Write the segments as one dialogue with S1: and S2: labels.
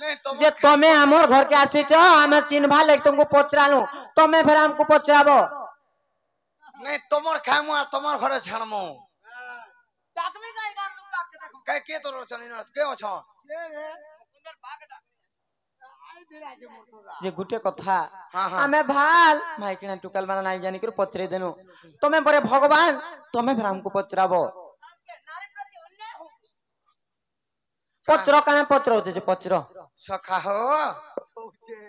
S1: जे तमे हमर घर के आसी छ हमें चिन्हवा ले तुमको पचरालू तमे फिर हमको पचराबो
S2: नहीं तमर खामु आ तमर घरे छाड़मु
S3: डाकमी काई गान लोग डाक के देखो
S2: काई के तोर चली न के छ
S3: के रे अंदर भाग डाक आई दिला जे मोटोरा
S1: जे गुटे कथा
S2: हां हां
S1: हमें भाल माइकिना टुकल माना नहीं जानी कर पचरे देनु तमे परे भगवान तमे फिर हमको पचराबो
S3: नारी प्रति अन्याय हो
S1: पचरो काने पचरो जे पचरो
S2: सखा हो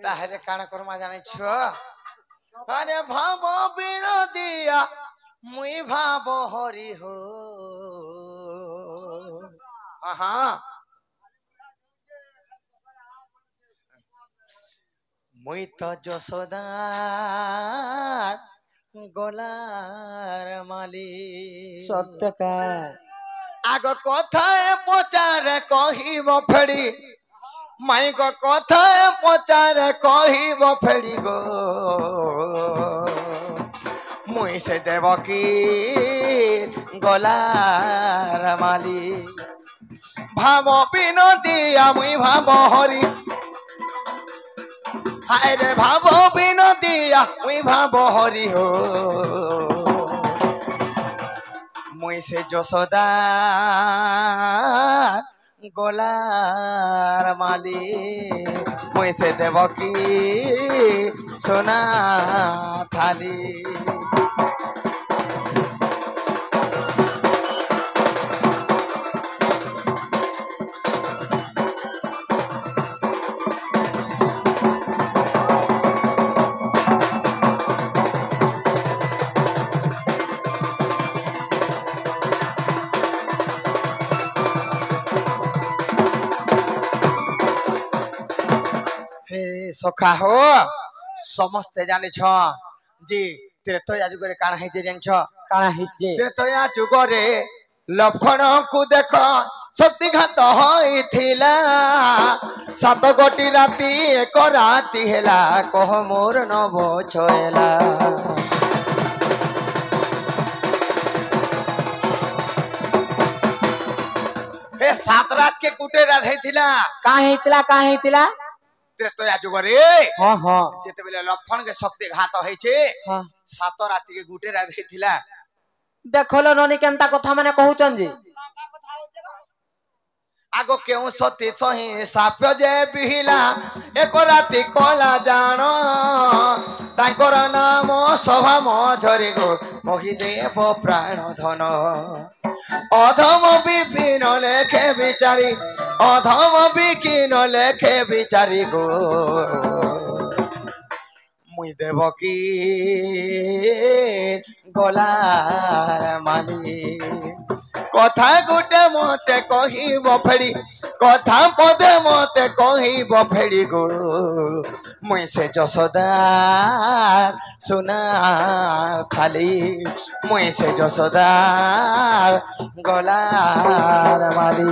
S2: ताहले काना करमा जाने छ अरे भाव विरोधिया मुई भाव हरि हो हां मुई तो जसोदार गोलार माली
S1: सत्य का
S2: आग कथाए पचारे कहिब फेड़ी माई को कथाए पचारे कहिब फेड़ी गो मुई से देवकी गोलार माली भाव विनोदिया मुई भाव हरि हाय रे भाव विनोदिया मुई भाव हरि हो मुई से जसोदा गोलार माली मुई से देवकी सोना थाली सखा हो समस्ते जाने छ जी त्रेतया जुगरे काना हे जे जान छ
S1: काना हिजे
S2: त्रेतया जुगरे लक्षण को देख शक्तिघात होइथिला सात गोटी राती एक राती हेला कह मोर नव छयला हे सात रात के कुटे रात हेथिला
S1: का हेतिला
S2: त्रेतया जुगरे
S1: हां हां
S2: जेते बेले लक्षण के शक्ति घात होई छे
S1: हां
S2: सात रात के गुटे रात हेथिला
S1: देखलो ननी केनता कथा माने कहउचन जी
S3: का कथा हो देखो
S2: आगो केउ सती सही साप्य जे बिहिला एक राती कला जान तांकर नाम सभा मझरे गो महिदेव प्राण धन अधम विपिन लेखे बिचारी अधम विकीन लेखे बिचारी गो मुई देवकी गोलार माली कथा गुटे मते कहिब फेड़ी कथा पदे मते कहिब फेड़ी गो मुई से जसोदार सुना खाली मुई से जसोदार गोलार माली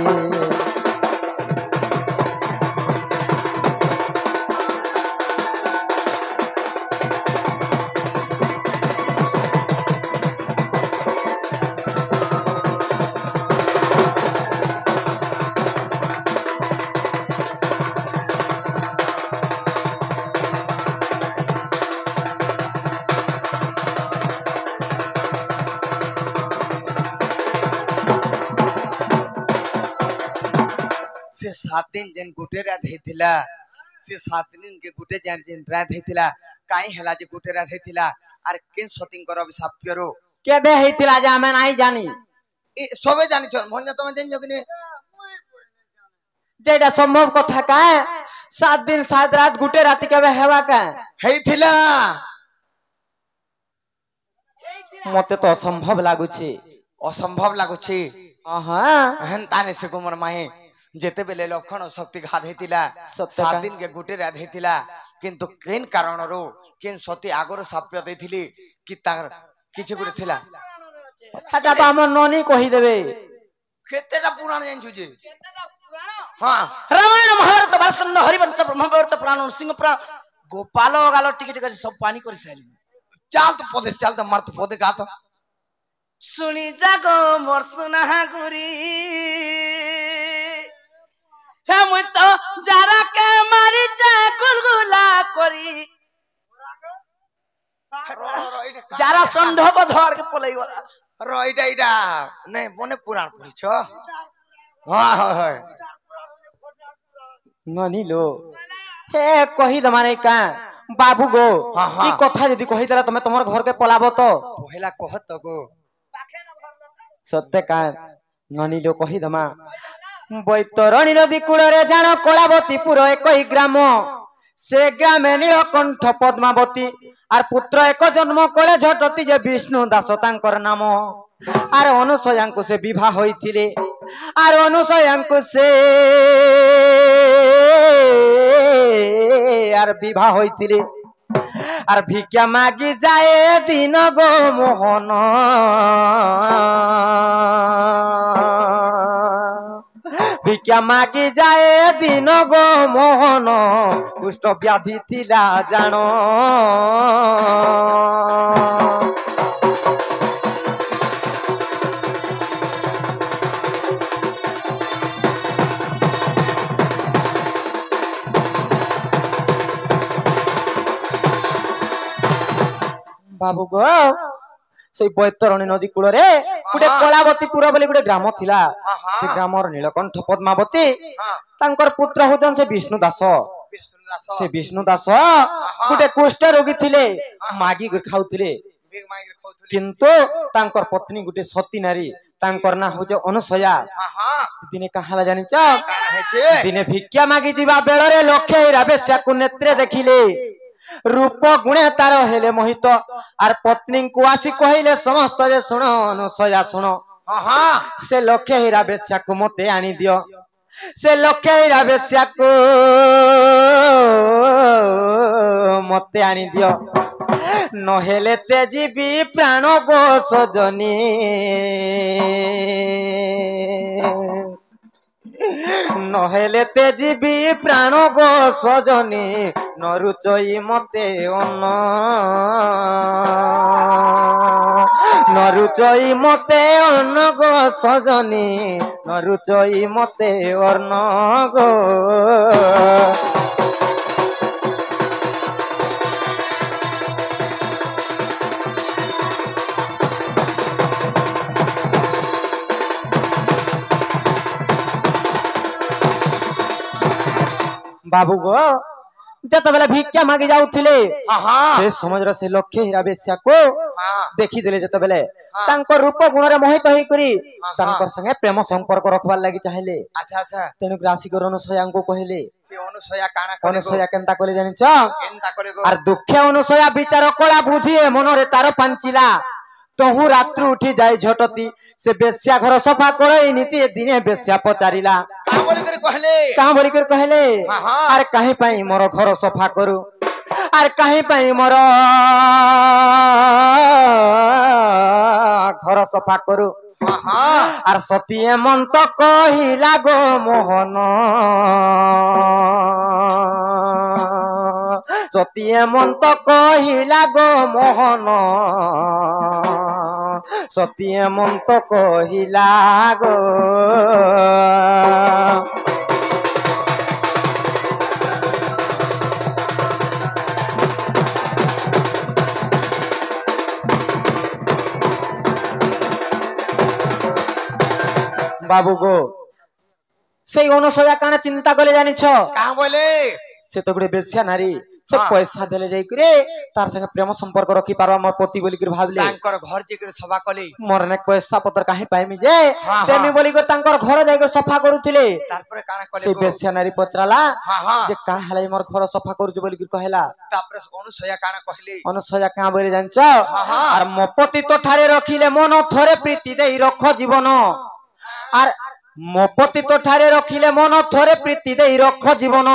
S2: से 7 दिन जेन गुटे रात हेतिला से 7 दिन के गुटे जेन रात हेतिला काई हला जे गुटे रात हेतिला आर केन शॉटिंग करब साप्यरो
S1: केबे हेतिला जे हमें नहीं जानी
S2: ए सबे जानि छन भंजा तमे जेन जगने
S1: जेडा संभव कथा का 7 दिन 7 रात गुटे रात केबे हेवा का
S2: हेतिला
S1: मते तो असंभव लागु छे
S2: असंभव लागु छे
S1: हां
S2: हन ताने से कुमार माहे जेते बेले लक्षण शक्ति घात हेतिला 7 दिन के गुटे रात हेतिला किंतु केन कारण रो केन सती आगर साप्य देथिली कि तार किछ गुरे थिला
S1: हटा तो हमर ननी कहि देबे
S2: केतेटा पुराण जान छुजे
S3: केतना पुराण
S2: हां
S3: रामायण महाभारत भास्कंद हरिवंश ब्रह्मवंश पुराण सिंह पुराण गोपाल गालो टिके टिके सब पानी कर साइली
S2: चाल तो पदे चाल तो मर तो पदे गा तो
S3: सुनी जागो मोर सुना गुरी हे मुई तो जरा के যারা সন্ধব ধরকে পলাই গলা
S2: র এইটা নাই মনে পুরাণ পড়িছ হ্যাঁ হয়
S1: ননিলো হে কহি দমা নাই কা বাবু গো
S2: हाँ, हाँ।
S1: ই কথা যদি কহি দেলা তুমি তোমার ঘর কে পলাবো তো
S2: পহেলা কহত গো
S1: সত্যে কা ননিলো কহি দমা বৈতরণী নদী কূଳରେ জাଣ কଳାବତୀପୁର একই গ্রাম সে গ্রামে নীলকণ্ঠ পদ্মাবতী আর পুত্র এক জন্ম কলে ঝটতি যে বিষ্ণু দাস তাঙ্কর নাম আর অনুসয়াঙ্কু সে বিবাহ হইଥିଲେ আর অনুসয়াঙ্কু সে আর বিবাহ হইଥିଲେ আর ভিক্ষা মাগি যায় দিন গো মোহন ভিক্ষা মাগি যায় দিন গো মোহন কুষ্ঠ ব্যাধি ଥିଲା জাণ বাবু গো সেই বৈতরণী নদী কূଳରେ গোটে କଳାବତୀପୁର ବୋଲି ଗୋଟେ ଗ୍ରାମ ଥିଲା ସେ ଗ୍ରାମର ନୀଳକଣ୍ଠ ପଦ୍ମାବତୀ ତାଙ୍କର ପୁତ୍ର ହଉଛନ୍ତି ସେ ବିଷ୍ଣୁ ଦାସ
S2: বিষ্ণু দাস
S1: ସେ ବିଷ୍ଣୁ ଦାସ ଗୋଟେ କୁଷ୍ଠ ରୋଗୀ ଥିଲେ ମାଗି ଖାଉଥିଲେ
S2: বিগ মাইকে খাউথলি
S1: କିନ୍ତୁ ତାଙ୍କର ପତ୍ନୀ ଗୋଟେ ସତୀ ନାରୀ ତାଙ୍କର ନାଁ ହଉଛି ଅନୁସୟା
S2: হ্যাঁ
S1: ଦିନେ କାହା ହେଲା ଜାଣିଛ
S2: কানা হইছে
S1: ଦିନେ ଭିକ୍ଷା ମାଗି ଯିବା ବେଳରେ ଲକ୍ଷେ ରାବେଶ୍ୟାକୁ ନେତ୍ରେ ଦେଖିଲେ রূপ গুণে তার হেলে মোহিত আর পত্নীଙ୍କୁ আসি কহিলে সমস্ত যে শুণ অনুসয়া শুণ
S2: হ্যাঁ
S1: সে লক্ষে হীরা বেশ্যাକୁ মতে আনি দিও সে লক্ষে হীরা বেশ্যাକୁ মতে আনি দিও নহলে তে জীবি প্রাণ গো সজনী নহলে তে জীবি প্রাণ গো সজনী নরুচই মতে অন্ন নরুচই মতে অন্ন গো সজনী নরুচই মতে অন্ন গো বাবু গো যেতবেলে ভিক্ষা মাগি যাଉଥିଲେ
S2: হ্যাঁ
S1: ସେ ସମୟରେ ସେ ଲକ୍ଷେ ହୀରା ବେଶ୍ୟାକୁ
S2: হ্যাঁ
S1: ଦେଖିଦେଲେ ଯେତେବେଳେ ତାଙ୍କ ରୂପ ଗୁଣରେ ମୋହିତ ହେଇକରି ତାଙ୍କର ସଂगे ପ୍ରେମ ସମ୍ପର୍କ ରଖବାର ଲାଗି ଚାହିଁଲେ
S2: আচ্ছা আচ্ছা
S1: ତେଣୁ ଆସିକରି ଅନୁସୟାଙ୍କୁ କହିଲେ
S2: সে অনুসয়া কানা করে গো
S1: ଅନୁସୟା କେନ୍ତା କଲେ ଜାଣିଛ
S2: কেনতা করে গো
S1: আর দুঃখে অনুসয়া বিচার কলা বুদ্ধি এ মନରେ তার পাঞ্চিলা তহু রাত্রি উঠি যাই ঝটতি সে বেশ্যা ঘর সফা করে নীতি দিনে বেশ্যা পচারিলা
S2: কা বলি করে কহলে
S1: কাঁ বলিকরি কহিলে
S2: হ্যাঁ।
S1: আর কাহি পাই মোর ঘর সফা করু আর কাহি পাই মোর ঘর সফা করু
S2: হ্যাঁ
S1: আর সতীয়ে মন্ত কহিলা গো মোহন সতীয়ে মন্ত কহিলা গো মোহন সতীয়ে মন্ত কহিলা গো বাবু গো সেই অনুসয়া কানে চিন্তা করে জানিছ
S2: কা বলে
S1: সে তো গোটে বেশ্যা নারী সে পয়সা দেলে যাই করে তার সঙ্গে প্রেম সম্পর্ক রখি পারবা মোর পতি বলি করে ভাবলে
S2: তাঙ্কর ঘর যে করে সভা কলি
S1: মোর অনেক পয়সা পত্র কাহি পাইমি যে
S2: হ্যাঁ,
S1: তেমি বলি করে তাঙ্কর ঘর যাই করে সফা করুଥିଲେ
S2: তারপরে কানা কলে
S1: সেই
S2: গো
S1: বেশ্যা নারী পচরালা
S2: হ্যাঁ
S1: যে কা হেলাই মোর ঘর সফা করুଛୁ বলি করে কহিলা
S2: তারপরে অনুসয়া কানা কহলে
S1: অনুসয়া কাঁ বলি জানিছ
S2: হ্যাঁ।
S1: আর মো পতি তো ঠারে রখিলে মন থরে প্রীতি দেই রখ জীবন আর মো পতি তো ঠারে রখিলে মন থরে প্রীতি দেই রখ জীবন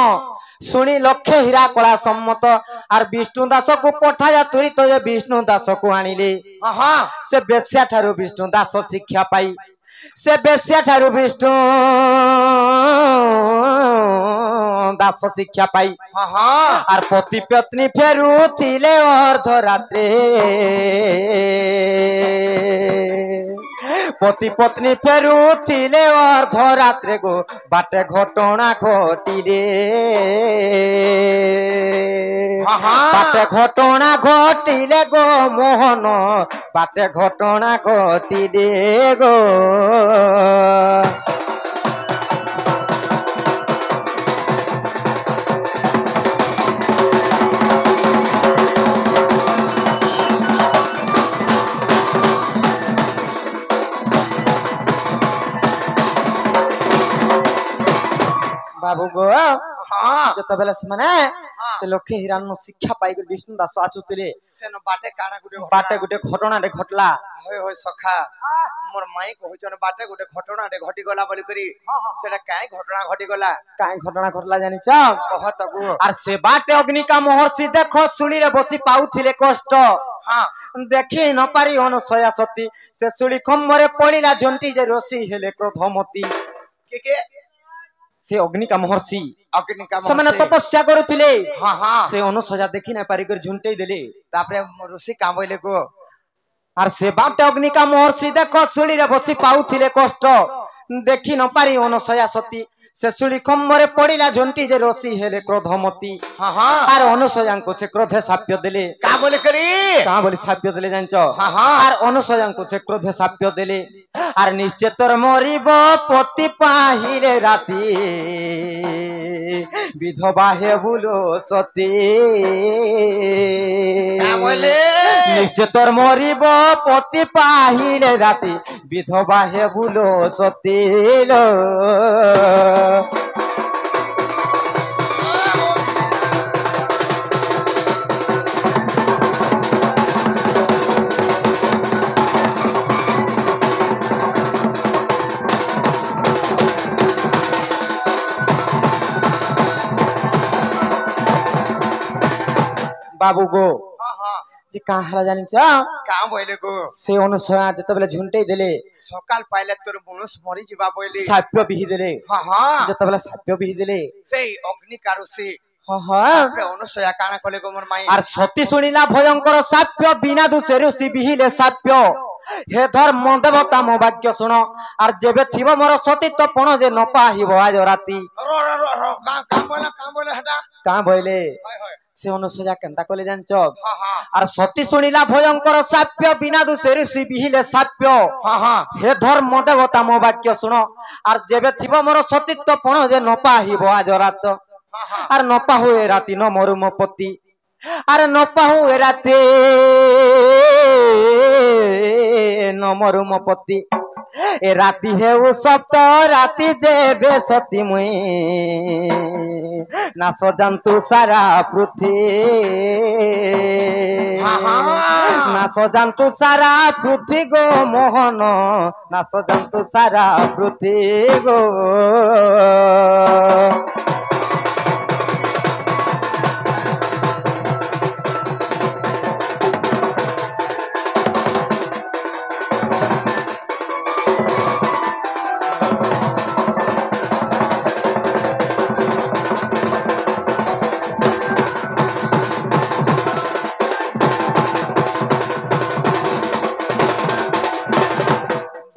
S1: শুনি লক্ষে হীরা কলা সম্মত আর বিষ্ণু দাসକୁ পঠায়া তুরিত যে বিষ্ণু দাসକୁ আনিলে
S2: হ্যাঁ
S1: সে বেশ্যা ঠারু বিষ্ণু দাস শিক্ষা পাই সে বেশ্যা ঠারু বিষ্ণু দাস শিক্ষা পাই
S2: হ্যাঁ
S1: আর পতি পত্নী ফেরুଥିଲେ অর্ধরাত্রে पति पत्नी फेरुथिले अर्धरात्रे गो बाटे घटना घटिले बाटे घटना घटिले गो मोहन बाटे घटना घटिले गो बाबू गो जतबेले से लक्ष्य हिरान शिक्षा पाइक विष्णु दास आसुतिले
S2: से न बाटे काना
S1: बाटे गुटे घटना रे घटला
S2: होय होय सखा मोर माई कहउछन बाटे गुटे घटना रे घटी गला बोली करी सेटा काई घटना घटी गला
S1: काई घटना घटला जानि छ
S2: कह तगु
S1: आर से बाटे अग्निका महर्षि देखो सुनी रे बसी पाउथिले कष्ट
S2: हां
S1: देखि न पारी अनुसया सती से सुली खम्बरे पड़िला झंटी जे रोसी हेले क्रोधमती
S2: के
S1: से अग्निका महर्षि
S2: से
S1: माने तपस्या करुथिले
S2: हां हां
S1: से अनुसया देखि न पारी कर झुंटै देले
S2: तापरे ऋषि काम बोले को
S1: आर से बाटे अग्निका महर्षि देखो सुली रे बसी पाउथिले कष्ट देखि न पारी अनुसया सती से सुली खम्बरे पड़िला झंटी जे रोसी हेले क्रोधमती
S2: हां हां
S1: आर अनुसया को से क्रोधे साप्य देले
S2: का बोले करी
S1: का बोली साप्य देले जानचो
S2: हां हां
S1: आर अनुसया को से क्रोधे साप्य देले आर निश्चय तोर मरिब पति पाहिले राती विधवा हे बुलो सती
S2: का बोले
S1: निश्चय तोर मरिब पति पाहिले राती विधवा हे बुलो सती लो बाबू गो
S2: हां हां
S1: जे कहाँ हला जानि छ
S2: का बोले को
S1: से अनुसया जतबेले झुंटै देले
S2: सकाल पाइले तोर मनुष मरि जिबा बोले
S1: साप्य बिहि देले
S2: हां हां
S1: जतबेले साप्य बिहि देले
S2: से अग्नि कारुसी
S1: हां हां
S2: तापरे अनुसया काना कले को मोर माई
S1: आर सती सुनिला भयंकर साप्य बिना दुसे ऋषि बिहिले साप्य हे धर्म देवता मो वाक्य सुन आर जेबे थिबो मोर सतीत्व पण जे न पाहिबो आज राती
S2: रो रो रो का बोले हटा
S1: का भइले
S2: होय होय
S1: से अनुसया केनता कले जानच
S2: हां हां
S1: आर सती सुनिला भयंकर साप्य बिना दुसे ऋषि बिहिले साप्य
S2: हां हां
S1: हे धर्म देवता मो वाक्य सुन आर जेबे थिबो मोर सतीत्व पण जे न पाहिबो आज रात आर न पाहुए राती न मरु मो पति आर न पाहुए राती न मरु मो पति ए राती हेउ सप्त राती जेबे सती मुई नास जंतु सारा पृथ्वी नास जंतु सारा पृथ्वी गो मोहन नास जंतु सारा पृथ्वी गो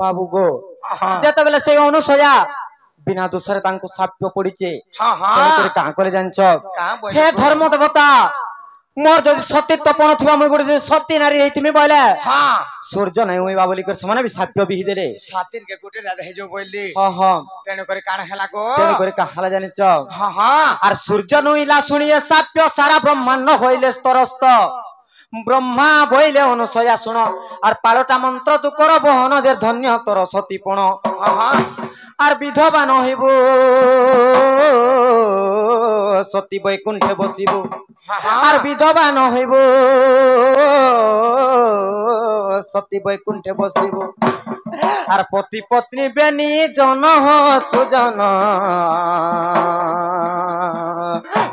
S1: बाबू गो जेतबेले से अनुसया बिना दोषरे तांको साप्य पड़िचे
S2: हां हां
S1: तेरे का करे जानछ
S2: का बोले
S1: हे धर्म देवता मोर जदि सतीत्व पण थिबा म गुटे सती नारी हेतिमी बोले
S2: हां
S1: सूर्य नै होइबा बोली कर समान भी साप्य बिहि देले
S2: सातिर के गुटे राधे हे जो बोलली
S1: हां हां
S2: तेने करे काना हेला को
S1: तेरे करे का हला जानछ
S2: हां हां
S1: आर सूर्य नइला सुनिए साप्य सारा ब्रह्मांड होइले स्तरस्त ब्रह्मा बोइले अनुसया सुन आर पालटा मंत्र तू कर बहन जे धन्य तोर सतीपण
S2: हां हां
S1: आर विधवा न होइबो सती बैकुंठे बसिबो आर विधवा न होइबो सती बैकुंठे बसिबो आर पति पत्नी बेनी जन हो सुजन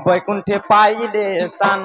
S1: बैकुंठे पाइले स्थान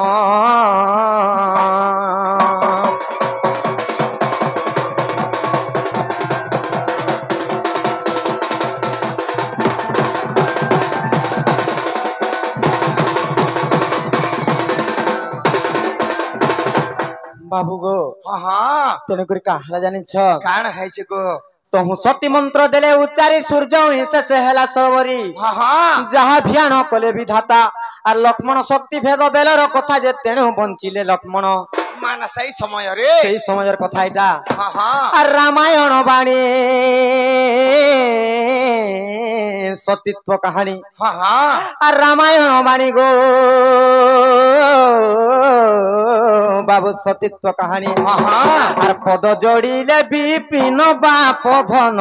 S1: बाबू गो
S2: हां हां
S1: तेने करी का हला जानि छ
S2: कान है छ को
S1: तहु सती मंत्र देले उच्चारी सूर्य हिंसे से हेला सरोवरी
S2: हाँ हाँ
S1: जहा भियान कले विधाता আর লক্ষ্মণ শক্তি ভেদ বেলর কথা যে তেণু বঞ্চিলে লক্ষ্মণ
S2: माना सही समय रे
S1: সেই সময়ের কথা এটা
S2: हाँ हाँ
S1: আর রামায়ণ বাণী সতীত্ব কাহিনী
S2: हाँ हाँ
S1: আর রামায়ণ বাণী গো বাবু সতীত্ব কাহিনী
S2: हाँ हाँ
S1: আর পদ জড়িলে বিপিন বাপ ধন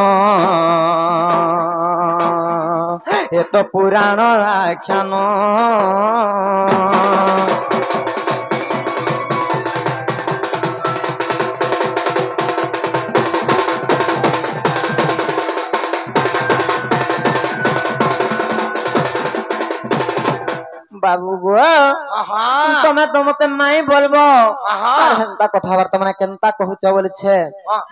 S1: এ তো পুরাণ আখ্যান বাবু গো
S2: हाँ हाँ
S1: তুমি তো মতে মাই বলবো
S2: हाँ
S1: আর হেনতা কথাবার্তা মানে কেনতা কহুছ বলছে
S2: हाँ